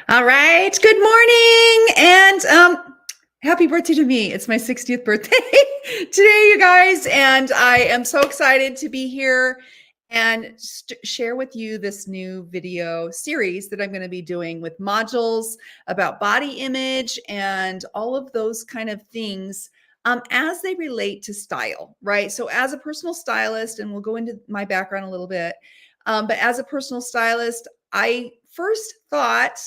All right. Good morning and happy birthday to me. It's my 60th birthday today, you guys, and I am so excited to be here and share with you this new video series that I'm going to be doing with modules about body image and all of those kind of things as they relate to style, right? So as a personal stylist, and we'll go into my background a little bit, but as a personal stylist, I first thought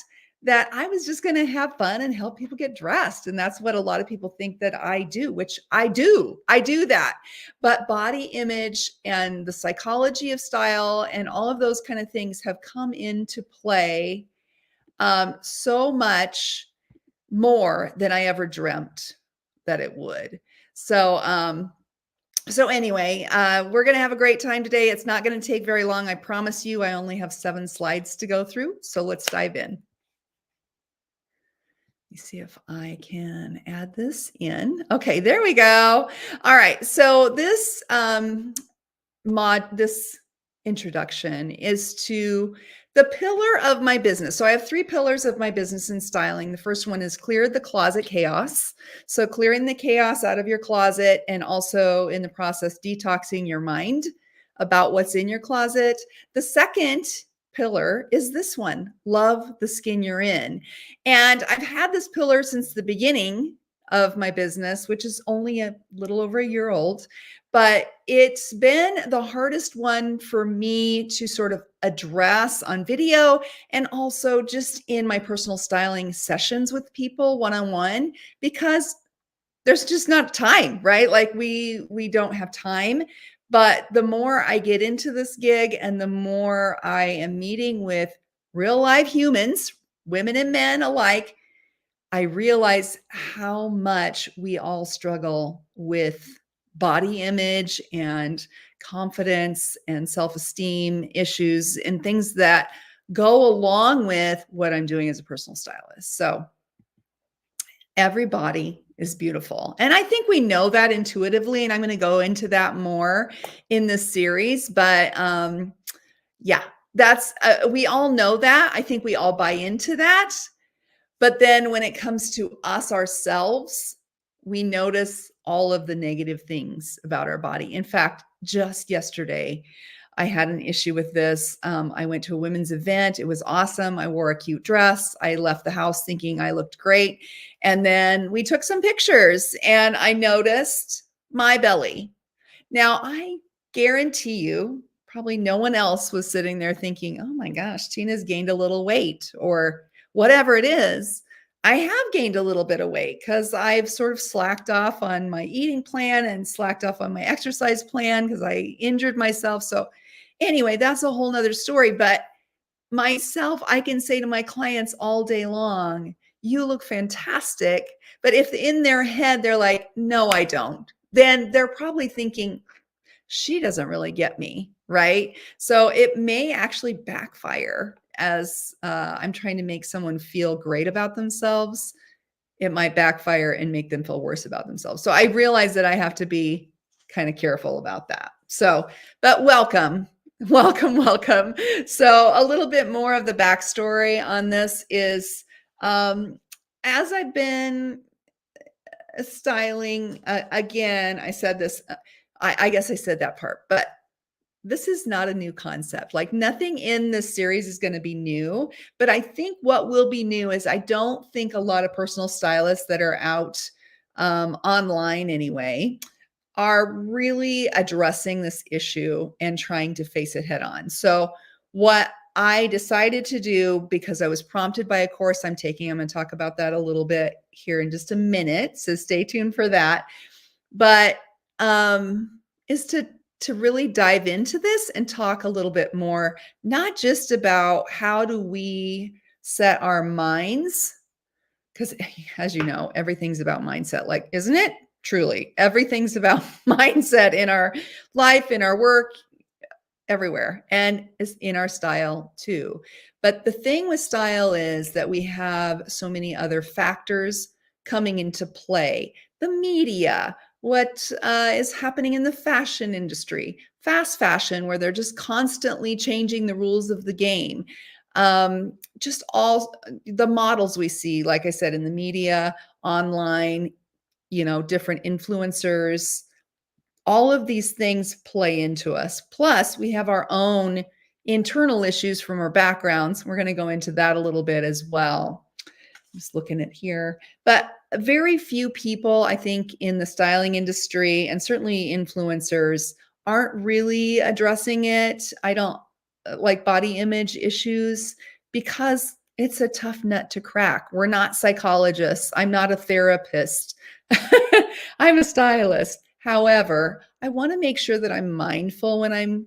that I was just going to have fun and help people get dressed. And that's what a lot of people think that I do, which I do. I do that. But body image and the psychology of style and all of those kind of things have come into play so much more than I ever dreamt that it would. So anyway, we're going to have a great time today. It's not going to take very long. I promise you, I only have 7 slides to go through. So let's dive in. Let me see if I can add this in. Okay, there we go. All right. So this this introduction is to the pillar of my business. So I have 3 pillars of my business in styling. The first one is clear the closet chaos. So clearing the chaos out of your closet and also in the process detoxing your mind about what's in your closet. The second pillar is this one, love the skin you're in. And I've had this pillar since the beginning of my business, which is only a little over a year old, but it's been the hardest one for me to sort of address on video and also just in my personal styling sessions with people one-on-one, because there's just not time, right? Like we don't have time. But the more I get into this gig and the more I am meeting with real live humans, women and men alike, I realize how much we all struggle with body image and confidence and self-esteem issues and things that go along with what I'm doing as a personal stylist. So everybody is beautiful. And I think we know that intuitively, and I'm going to go into that more in this series. But yeah, that's we all know that. I think we all buy into that. But then when it comes to us ourselves, we notice all of the negative things about our body. In fact, just yesterday, I had an issue with this. I went to a women's event. It was awesome. I wore a cute dress. I left the house thinking I looked great. And then we took some pictures and I noticed my belly. Now, I guarantee you, probably no one else was sitting there thinking, oh my gosh, Tina's gained a little weight or whatever it is. I have gained a little bit of weight because I've sort of slacked off on my eating plan and slacked off on my exercise plan because I injured myself. So anyway, that's a whole nother story. But myself, I can say to my clients all day long, you look fantastic. But if in their head, they're like, no, I don't, then they're probably thinking, she doesn't really get me, right? So it may actually backfire as I'm trying to make someone feel great about themselves. It might backfire and make them feel worse about themselves. So I realize that I have to be kind of careful about that. So, but welcome. Welcome. So a little bit more of the backstory on this is as I've been styling, again, I said this, I guess I said that part, but this is not a new concept. Like nothing in this series is going to be new, but I think what will be new is I don't think a lot of personal stylists that are out online anyway are really addressing this issue and trying to face it head on. So what I decided to do, because I was prompted by a course I'm taking, I'm going to talk about that a little bit here in just a minute, so stay tuned for that, but is to really dive into this and talk a little bit more, not just about how do we set our minds, because as you know, everything's about mindset, like, isn't it? Truly, everything's about mindset in our life, in our work, everywhere, and is in our style too. But the thing with style is that we have so many other factors coming into play. The media, what is happening in the fashion industry, fast fashion, where they're just constantly changing the rules of the game. just all the models we see, like I said, in the media, online, different influencers, all of these things play into us. Plus, we have our own internal issues from our backgrounds. We're going to go into that a little bit as well. Just looking at here, but very few people, I think, in the styling industry and certainly influencers aren't really addressing it. I don't like body image issues because it's a tough nut to crack. We're not psychologists. I'm not a therapist. I'm a stylist. However, I want to make sure that I'm mindful when I'm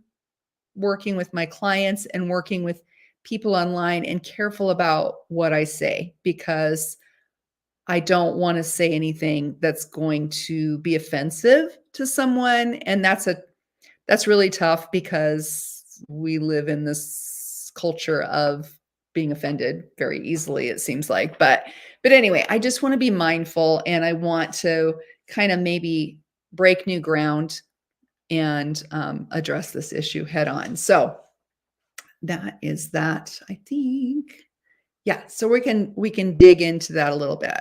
working with my clients and working with people online and careful about what I say because I don't want to say anything that's going to be offensive to someone. And that's really tough because we live in this culture of being offended very easily, it seems like. But anyway, I just want to be mindful and I want to kind of maybe break new ground and address this issue head on. So that is that, I think. Yeah, so we can dig into that a little bit.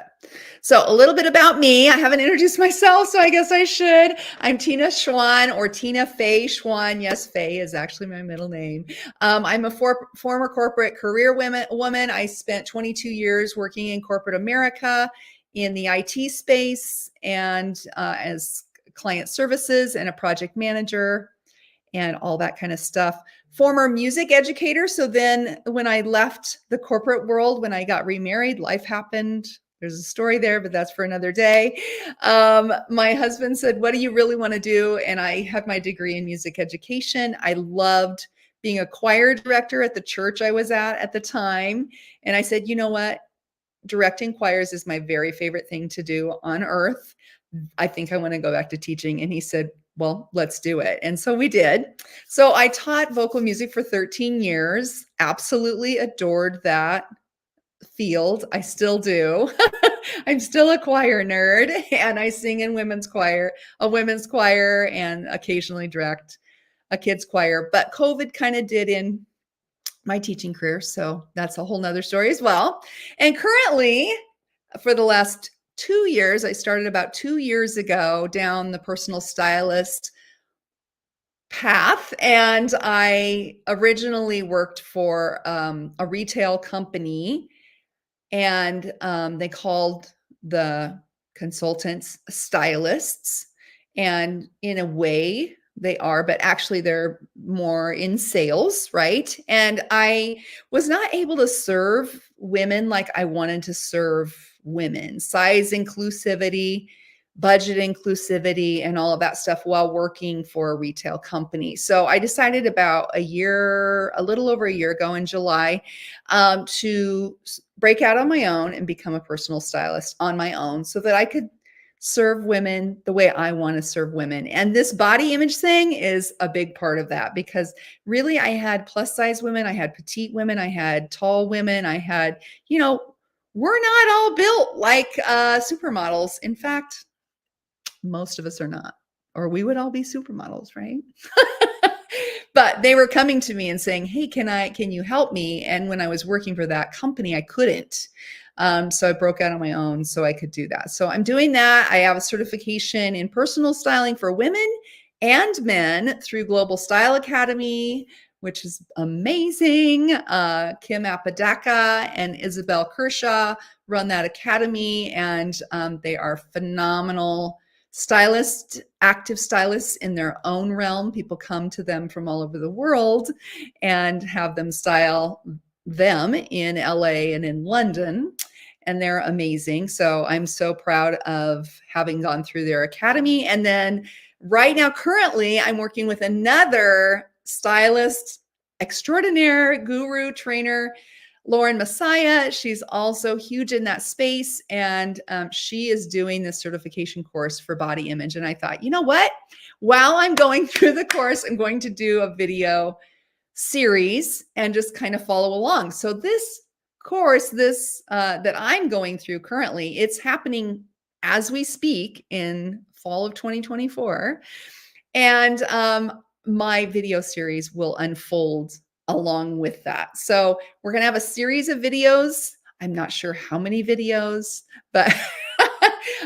So a little bit about me. I haven't introduced myself, so I guess I should. I'm Tina Schwan or Tina Faye Schwan. Yes, Faye is actually my middle name. I'm a former corporate career woman. I spent 22 years working in corporate America in the IT space and as client services and a project manager and all that kind of stuff. Former music educator. So then when I left the corporate world, when I got remarried, life happened. There's a story there, but that's for another day. My husband said, what do you really want to do? And I have my degree in music education. I loved being a choir director at the church I was at the time. And I said, you know what? Directing choirs is my very favorite thing to do on earth. I think I want to go back to teaching. And he said, well, let's do it. And so we did. So I taught vocal music for 13 years, absolutely adored that field. I still do. I'm still a choir nerd and I sing in a women's choir, and occasionally direct a kids choir. But COVID kind of did in my teaching career. So that's a whole nother story as well. And currently, for the last 2 years, I started about 2 years ago down the personal stylist path. And I originally worked for a retail company, and they called the consultants stylists. And in a way, they are, but actually they're more in sales, right? And I was not able to serve women like I wanted to serve women. Size inclusivity, budget inclusivity, and all of that stuff while working for a retail company. So I decided about a little over a year ago in July, to break out on my own and become a personal stylist on my own so that I could serve women the way I want to serve women. And this body image thing is a big part of that because really I had plus size women, I had petite women, I had tall women, I had, we're not all built like supermodels. In fact, most of us are not, or we would all be supermodels, right? But they were coming to me and saying, hey, can you help me? And when I was working for that company, I couldn't. So I broke out on my own so I could do that. So I'm doing that. I have a certification in personal styling for women and men through Global Style Academy, which is amazing. Kim Apodaca and Isabel Kershaw run that academy, and they are phenomenal stylists, active stylists in their own realm. People come to them from all over the world and have them style them in LA and in London, and they're amazing. So I'm so proud of having gone through their academy. And then right now, currently, I'm working with another stylist extraordinaire, guru, trainer, Lauren Messiah. She's also huge in that space. And she is doing this certification course for body image. And I thought, you know what? While I'm going through the course, I'm going to do a video series and just kind of follow along. So this course, that I'm going through currently, it's happening as we speak in fall of 2024. And my video series will unfold along with that. So we're going to have a series of videos. I'm not sure how many videos, but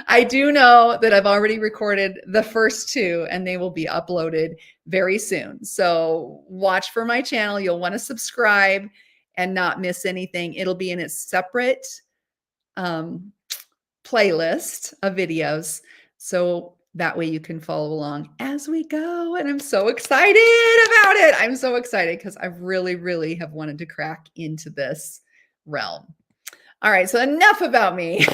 I do know that I've already recorded the first two and they will be uploaded very soon. So watch for my channel. You'll want to subscribe and not miss anything. It'll be in its separate playlist of videos. So that way you can follow along as we go. And I'm so excited about it. I'm so excited because I really, really have wanted to crack into this realm. All right, so enough about me.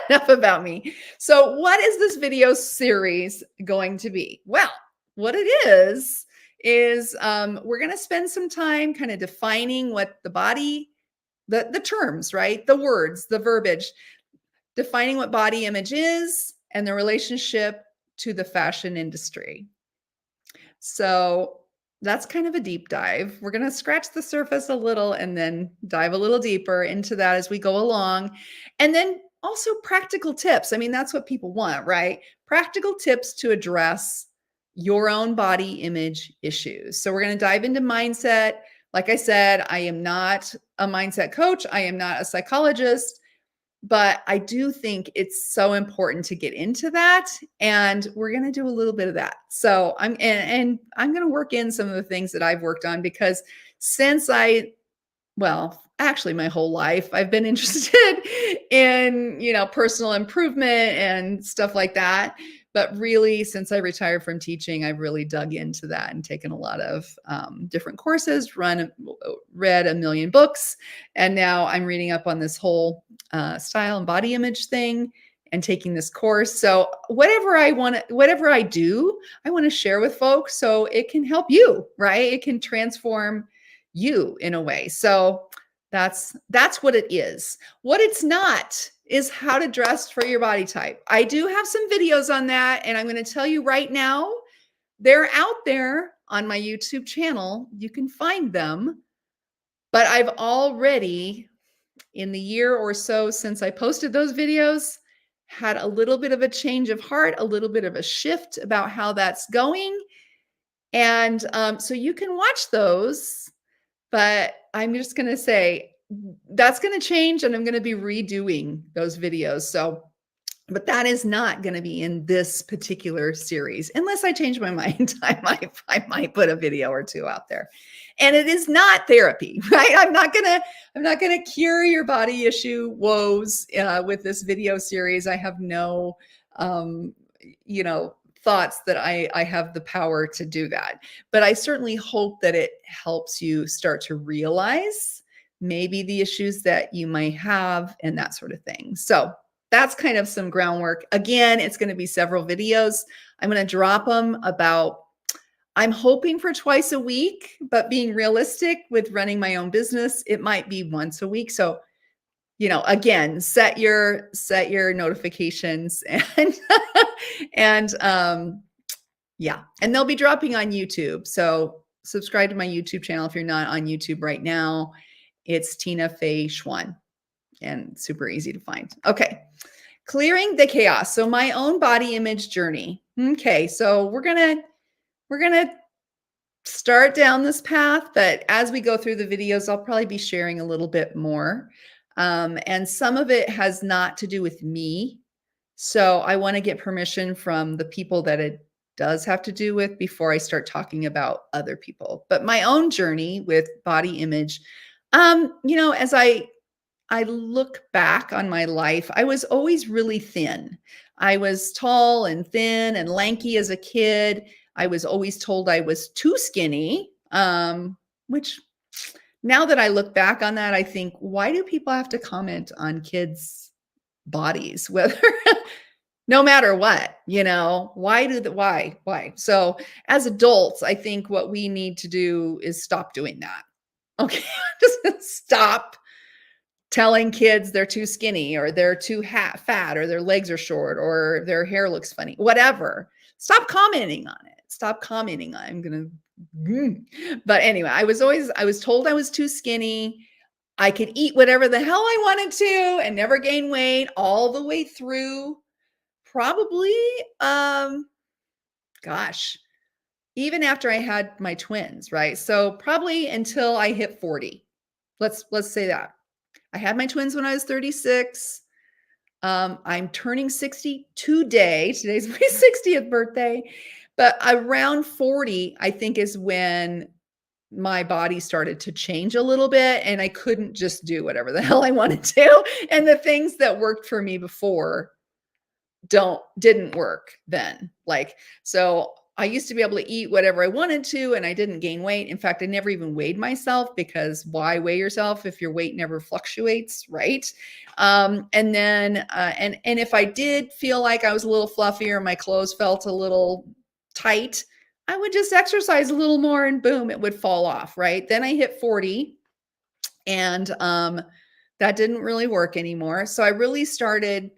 Enough about me. So what is this video series going to be? Well, what it is we're going to spend some time kind of defining what the body, the terms, right? The words, the verbiage, defining what body image is and the relationship to the fashion industry. So that's kind of a deep dive. We're going to scratch the surface a little and then dive a little deeper into that as we go along. And then also practical tips. I mean, that's what people want, right? Practical tips to address your own body image issues. So we're going to dive into mindset. Like I said, I am not a mindset coach. I am not a psychologist. But I do think it's so important to get into that. And we're going to do a little bit of that. So I'm going to work in some of the things that I've worked on because since actually my whole life, I've been interested in, personal improvement and stuff like that. But really, since I retired from teaching, I've really dug into that and taken a lot of different courses, read a million books. And now I'm reading up on this whole style and body image thing and taking this course. So whatever I do, I want to share with folks so it can help you, right? It can transform you in a way. So that's what it is. What it's not is how to dress for your body type. I do have some videos on that, and I'm going to tell you right now, they're out there on my YouTube channel. You can find them, but I've already, in the year or so since I posted those videos, had a little bit of a change of heart, a little bit of a shift about how that's going. And so you can watch those. But I'm just going to say that's going to change and I'm going to be redoing those videos. So, but that is not going to be in this particular series unless I change my mind. I might put a video or two out there. And it is not therapy, right? I'm not going to cure your body issue woes with this video series. I have no thoughts that I have the power to do that. But I certainly hope that it helps you start to realize maybe the issues that you might have and that sort of thing. So that's kind of some groundwork. Again, it's going to be several videos. I'm going to drop them I'm hoping for twice a week, but being realistic with running my own business, it might be once a week. So again, set your notifications and they'll be dropping on YouTube. So subscribe to my YouTube channel if you're not on YouTube right now. It's Tina Faye Schwan and super easy to find. Okay. Clearing the chaos. So my own body image journey. Okay. So we're going to start down this path, but as we go through the videos, I'll probably be sharing a little bit more. And some of it has not to do with me. So I want to get permission from the people that it does have to do with before I start talking about other people. But my own journey with body image, as I look back on my life, I was always really thin. I was tall and thin and lanky as a kid. I was always told I was too skinny, which now that I look back on that, I think, why do people have to comment on kids' bodies, whether no matter what, why? So as adults, I think what we need to do is stop doing that. Okay. Just stop telling kids they're too skinny or they're too fat or their legs are short or their hair looks funny, whatever. Stop commenting on it. Stop commenting. But anyway, I was told I was too skinny. I could eat whatever the hell I wanted to and never gain weight all the way through probably, even after I had my twins, right? So probably until I hit 40. Let's say that. I had my twins when I was 36. I'm turning 60 today. Today's my 60th birthday. But around 40, I think is when my body started to change a little bit and I couldn't just do whatever the hell I wanted to. And the things that worked for me before didn't work then. Like, so I used to be able to eat whatever I wanted to and I didn't gain weight. In fact, I never even weighed myself because why weigh yourself if your weight never fluctuates, right? And then and if I did feel like I was a little fluffier, my clothes felt a little tight, I would just exercise a little more and boom, it would fall off, right? Then I hit 40 and that didn't really work anymore. So I really started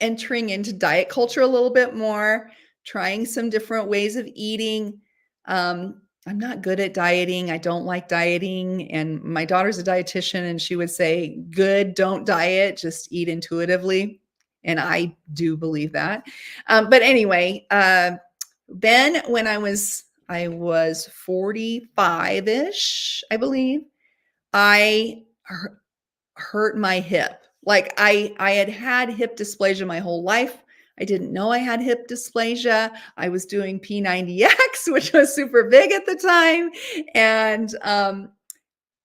entering into diet culture a little bit more, trying some different ways of eating. I'm not good at dieting. I don't like dieting. And my daughter's a dietitian and she would say, good, don't diet, just eat intuitively. And I do believe that. But anyway, then when I was 45-ish, I believe, I hurt my hip. Like I had hip dysplasia my whole life. I didn't know I had hip dysplasia. I was doing P90X, which was super big at the time.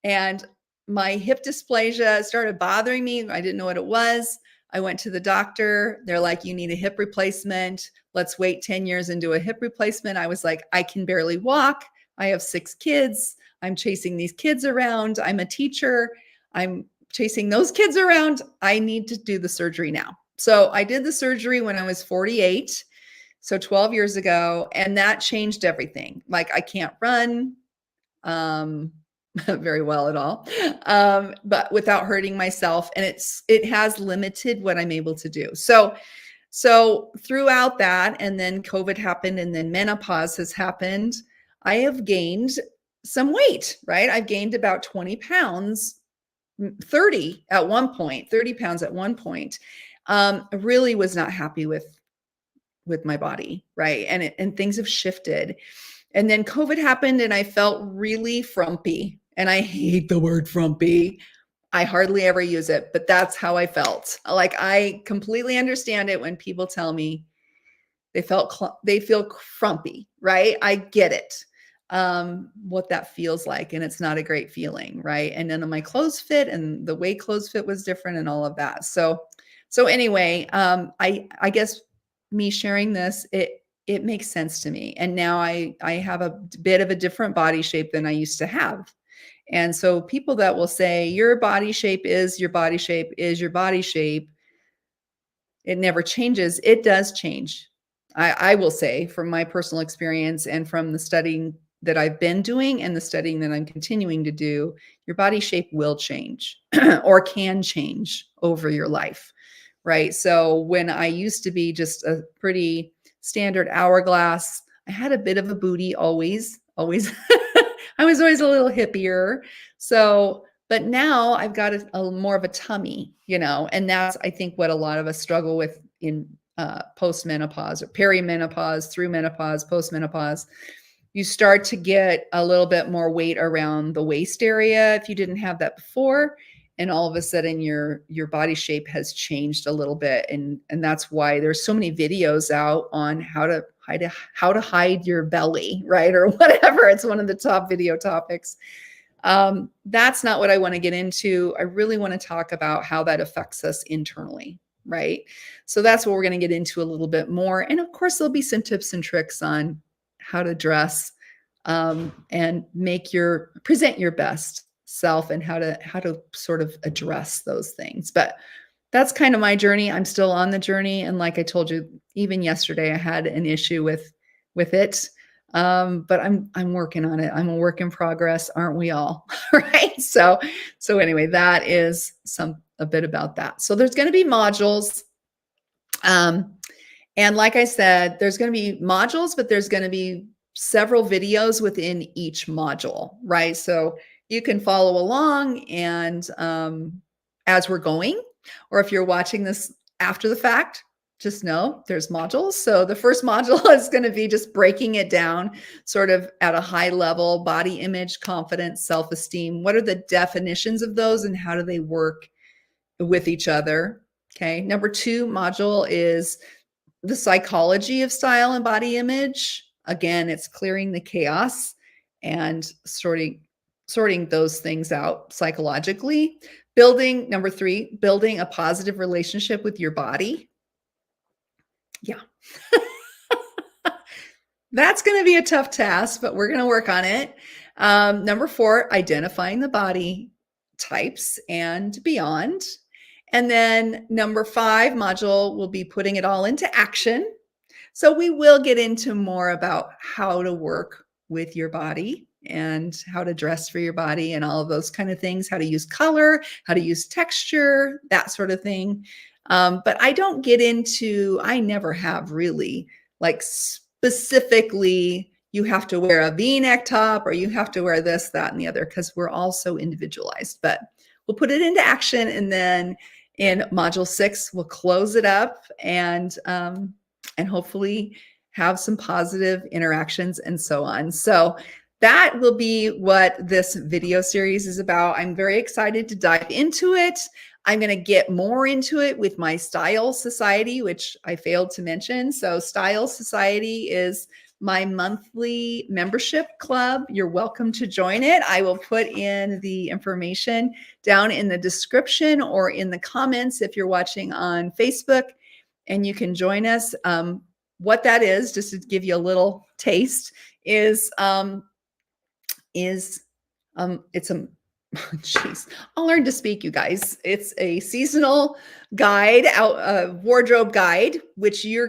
And my hip dysplasia started bothering me. I didn't know what it was. I went to the doctor. They're like, you need a hip replacement. Let's wait 10 years and do a hip replacement. I was like, I can barely walk. I have 6 kids. I'm chasing these kids around. I'm a teacher. I'm chasing those kids around. I need to do the surgery now. So I did the surgery when I was 48. So 12 years ago, and that changed everything. Like I can't run very well at all, but without hurting myself. And it has limited what I'm able to do. So throughout that, and then COVID happened and then menopause has happened, I have gained some weight, right? I've gained about 20 pounds, 30 at one point, 30 pounds at one point. Really was not happy with my body, right? And things have shifted. And then COVID happened and I felt really frumpy. And I hate the word frumpy. I hardly ever use it, but that's how I felt. Like I completely understand it when people tell me they feel frumpy, right? I get it. What that feels like. And it's not a great feeling, right? And then my clothes fit and the way clothes fit was different and all of that. So anyway, I guess me sharing this, it makes sense to me. And now I have a bit of a different body shape than I used to have. And so people that will say your body shape is your body shape is your body shape, it never changes. It does change. I will say from my personal experience and from the studying that I've been doing and the studying that I'm continuing to do, your body shape will change or can change over your life, right? So when I used to be just a pretty standard hourglass, I had a bit of a booty always. I was always a little hippier. So, but now I've got a more of a tummy, and that's, I think, what a lot of us struggle with in post-menopause or perimenopause, through menopause, post-menopause. You start to get a little bit more weight around the waist area if you didn't have that before. And all of a sudden your body shape has changed a little bit. And that's why there's so many videos out on how to hide your belly, right? Or whatever. It's one of the top video topics. That's not what I want to get into. I really want to talk about how that affects us internally, right? So that's what we're going to get into a little bit more. And of course, there'll be some tips and tricks on how to dress and present your best self and how to sort of address those things. But that's kind of my journey. I'm still on the journey. And like I told you, even yesterday, I had an issue with it. But I'm working on it. I'm a work in progress. Aren't we all? Right. So anyway, that is a bit about that. So there's going to be modules. And like I said, there's going to be modules, but there's going to be several videos within each module, right? So you can follow along and as we're going, or if you're watching this after the fact, just know there's modules. So the first module is going to be just breaking it down sort of at a high level: body image, confidence, self-esteem. What are the definitions of those and how do they work with each other? Okay. Number 2 module is the psychology of style and body image. Again, it's clearing the chaos and sorting those things out psychologically. Number 3, building a positive relationship with your body. Yeah. That's going to be a tough task, but we're going to work on it. Number 4, identifying the body types and beyond. And then number 5 module will be putting it all into action. So we will get into more about how to work with your body and how to dress for your body and all of those kind of things, how to use color, how to use texture, that sort of thing. But I never have really like specifically, you have to wear a V-neck top or you have to wear this, that, and the other, because we're all so individualized. But we'll put it into action. And then in module 6, we'll close it up and hopefully have some positive interactions and so on. So that will be what this video series is about. I'm very excited to dive into it. I'm going to get more into it with my Style Society, which I failed to mention. So Style Society is my monthly membership club. You're welcome to join it. I will put in the information down in the description or in the comments if you're watching on Facebook, and you can join us. What that is, just to give you a little taste, is it's a Jeez, I'll learn to speak, you guys. It's a seasonal guide, wardrobe guide, which you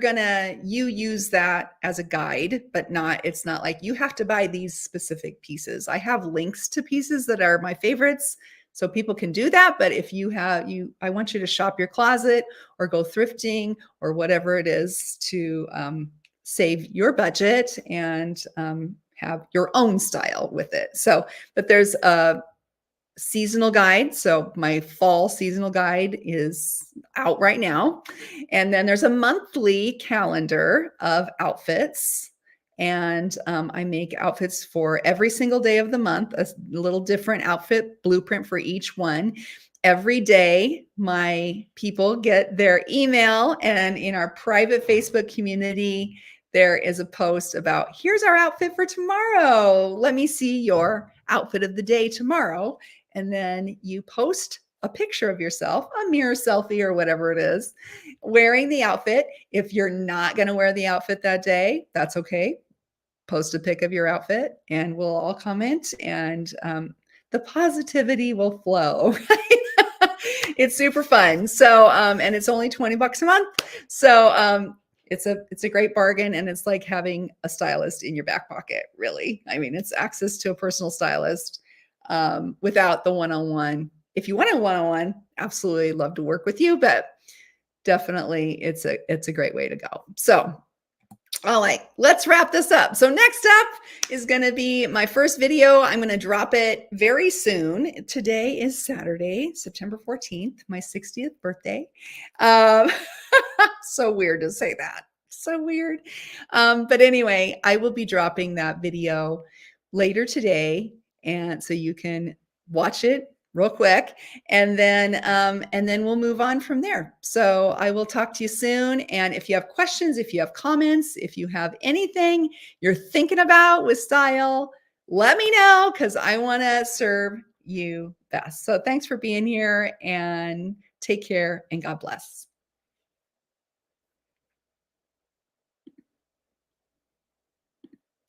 use that as a guide, but it's not like you have to buy these specific pieces. I have links to pieces that are my favorites, so people can do that. But if I want you to shop your closet or go thrifting or whatever it is to save your budget and have your own style with it. So, but there's a seasonal guide. So my fall seasonal guide is out right now. And then there's a monthly calendar of outfits. And I make outfits for every single day of the month, a little different outfit blueprint for each one. Every day, my people get their email, and in our private Facebook community, there is a post about, here's our outfit for tomorrow. Let me see your outfit of the day tomorrow. And then you post a picture of yourself, a mirror selfie or whatever it is, wearing the outfit. If you're not going to wear the outfit that day, that's okay. Post a pic of your outfit and we'll all comment, and the positivity will flow, right? It's super fun. So, and it's only $20 a month. So, it's a great bargain, and it's like having a stylist in your back pocket, really. I mean, it's access to a personal stylist without the one-on-one. If you want a one-on-one, absolutely love to work with you, but definitely it's a great way to go. So, all right, let's wrap this up. So next up is going to be my first video. I'm going to drop it very soon. Today is Saturday, September 14th, my 60th birthday. So weird to say that. So weird. But anyway, I will be dropping that video later today, and so you can watch it real quick, and then we'll move on from there. So I will talk to you soon. And if you have questions, if you have comments, if you have anything you're thinking about with style, let me know, because I want to serve you best. So thanks for being here, and take care, and God bless.